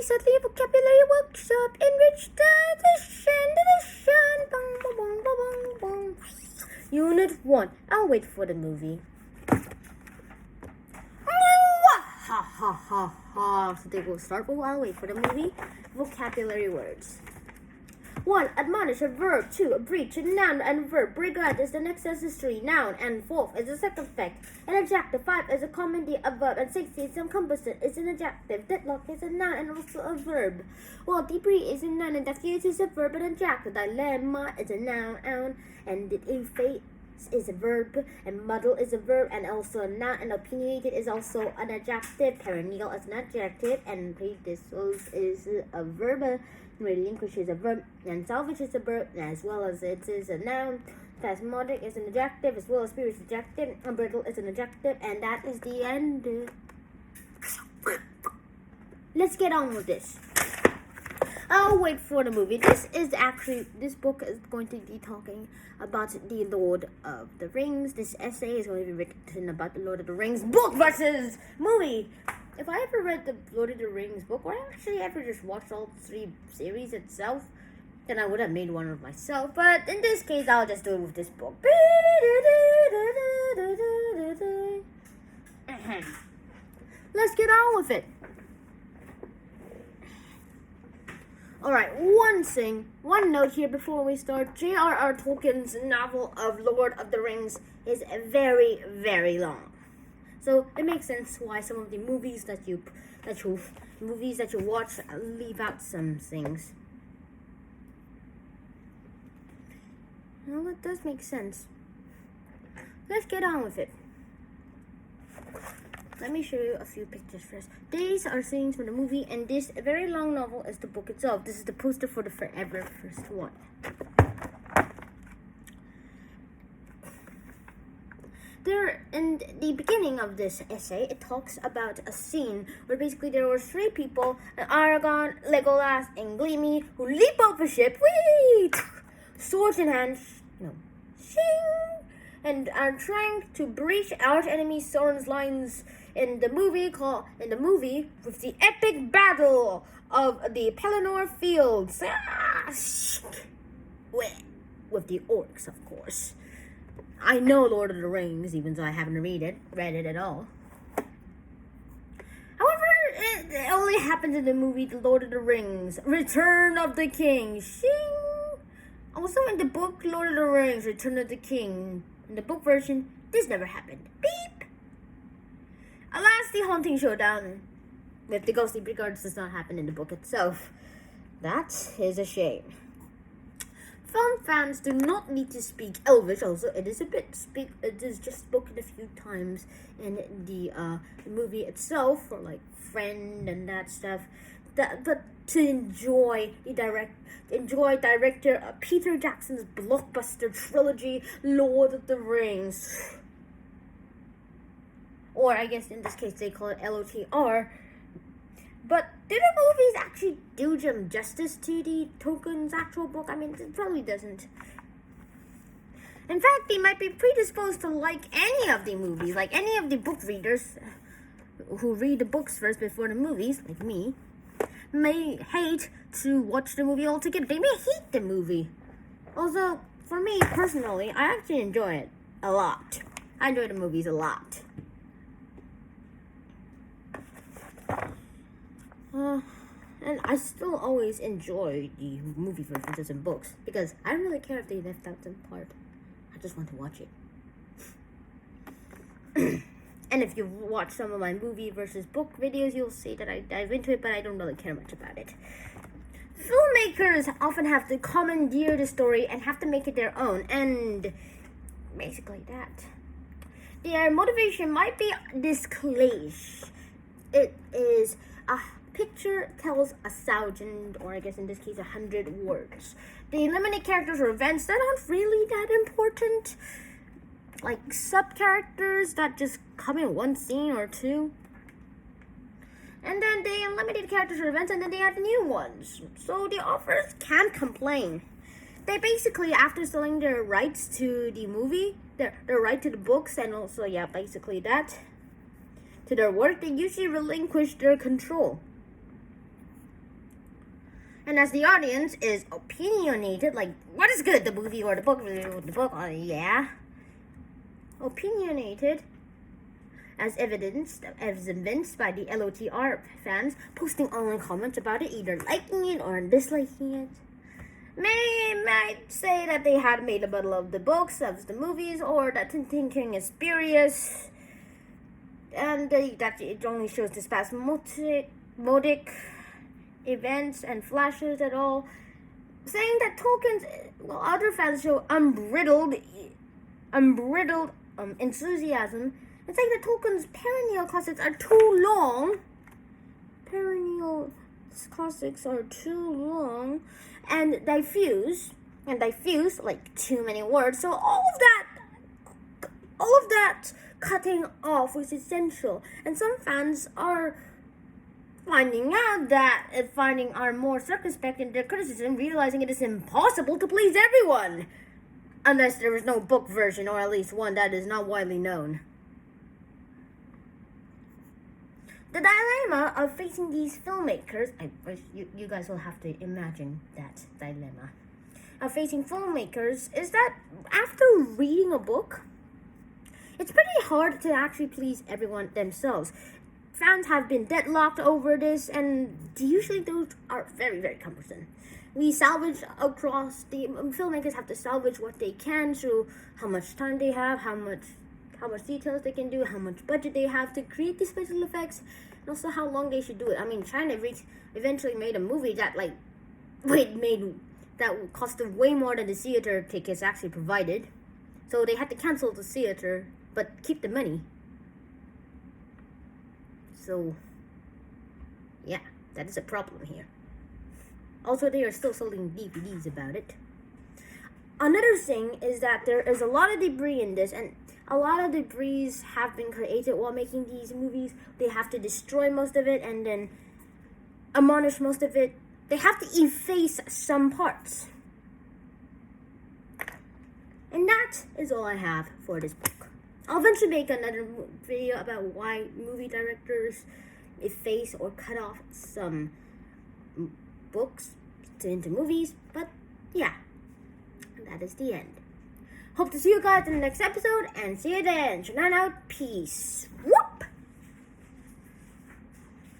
SADLIER vocabulary workshop. Enrich the edition. Bong, bong, bong, bong, bong. Unit 1. I'll wait for the movie. Ha ha ha ha. So they will start, but I'll wait for the movie. Vocabulary words. 1. Admonish, a verb. 2. Breach, a noun and verb. Regard is the next accessory, noun, and 4 is a circumflex, an adjective. 5 is a comedy, a verb, and 6 is some composite, is an adjective. Deadlock is a noun and also a verb. While debris is a noun and diffuse is a verb and adjective. Dilemma is a noun, and the is a verb, and muddle is a verb and also a noun, and opinionated is also an adjective. Perennial is an adjective, and predispose is a verb. Relinquish is a verb, and salvage is a verb, as well as it is a noun. Spasmodic is an adjective, as well as spirit is adjective. Brittle is an adjective, and that is the end. Let's get on with this. I'll wait for the movie. This book is going to be talking about the Lord of the Rings. This essay is going to be written about the Lord of the Rings book versus movie. If I ever read the Lord of the Rings book, or I actually ever just watched all 3 series itself, then I would have made one of myself. But in this case, I'll just do it with this book. Let's get on with it. Alright, one note here before we start. J.R.R. Tolkien's novel of Lord of the Rings is very, very long. So it makes sense why some of the movies that you watch leave out some things. Well, that does make sense. Let's get on with it. Let me show you a few pictures first. These are scenes from the movie, and this very long novel is the book itself. This is the poster for the forever first one. There, in the beginning of this essay, it talks about a scene where basically there were 3 people, Aragorn, Legolas, and Gleamy, who leap off a ship, whee! Swords in hand, shing! And are trying to breach arch enemy Sauron's lines in the movie with the epic battle of the Pelennor Fields. With the orcs, of course. I know Lord of the Rings, even though I haven't read it at all. However, it only happens in the movie The Lord of the Rings, Return of the King. Shing! Also in the book Lord of the Rings, Return of the King, in the book version, this never happened. Beep! Alas, the haunting showdown with the ghostly brigands does not happen in the book itself. That is a shame. Film fans do not need to speak Elvish. Also, it is just spoken a few times in the movie itself, for like friend and that stuff. But to enjoy director Peter Jackson's blockbuster trilogy, Lord of the Rings, or I guess in this case they call it LOTR. But did the movies actually do some justice to the Tolkien's actual book? I mean, it probably doesn't. In fact, they might be predisposed to like any of the movies, like any of the book readers who read the books first before the movies, like me, may hate to watch the movie altogether. They may hate the movie. Also, for me personally, I actually enjoy it a lot. I enjoy the movies a lot. And I still always enjoy the movie versions and books, because I don't really care if they left out some part. I just want to watch it. And if you watch some of my movie versus book videos, you'll see that I dive into it, but I don't really care much about it. Filmmakers often have to commandeer the story and have to make it their own, and basically that. Their motivation might be this cliche. It is a picture tells 1,000, or I guess in this case 100 words. They eliminate characters or events that aren't really that important, like sub-characters that just come in one scene or two. And then they eliminate characters or events, and then they add new ones. So the authors can't complain. They basically, after selling their rights to the movie, their right to the books, and also, basically that, to their work, they usually relinquish their control. And as the audience is opinionated, like, what is good, the movie or the book? Yeah. Opinionated, as evidenced by the LOTR fans posting online comments about it, either liking it or disliking it. Many might say that they had made a battle of the books, of the movies, or that thinking is spurious, and that it only shows the spasmodic events and flashes at all, saying that Tolkien's, while other fans show unbridled enthusiasm, and saying that Tolkien's perennial classics are too long. And diffuse, like too many words. So all of that cutting off was essential. And some fans are finding are more circumspect in their criticism, realizing it is impossible to please everyone, unless there is no book version, or at least one that is not widely known. The dilemma of facing these filmmakers, you guys will have to imagine that dilemma, of facing filmmakers is that after reading a book, it's pretty hard to actually please everyone themselves. Fans have been deadlocked over this, and usually those are very, very cumbersome. We salvage across, the filmmakers have to salvage what they can through how much time they have, how much details they can do, how much budget they have to create the special effects, and also how long they should do it. I mean, China eventually made a movie that that cost them way more than the theater tickets actually provided. So they had to cancel the theater, but keep the money. So, yeah, that is a problem here. Also, they are still selling DVDs about it. Another thing is that there is a lot of debris in this, and a lot of debris have been created while making these movies. They have to destroy most of it and then admonish most of it. They have to efface some parts. And that is all I have for this book. I'll eventually make another video about why movie directors efface or cut off some books into movies. But yeah, that is the end. Hope to see you guys in the next episode, and see you then. Shannon out. Peace. Woo!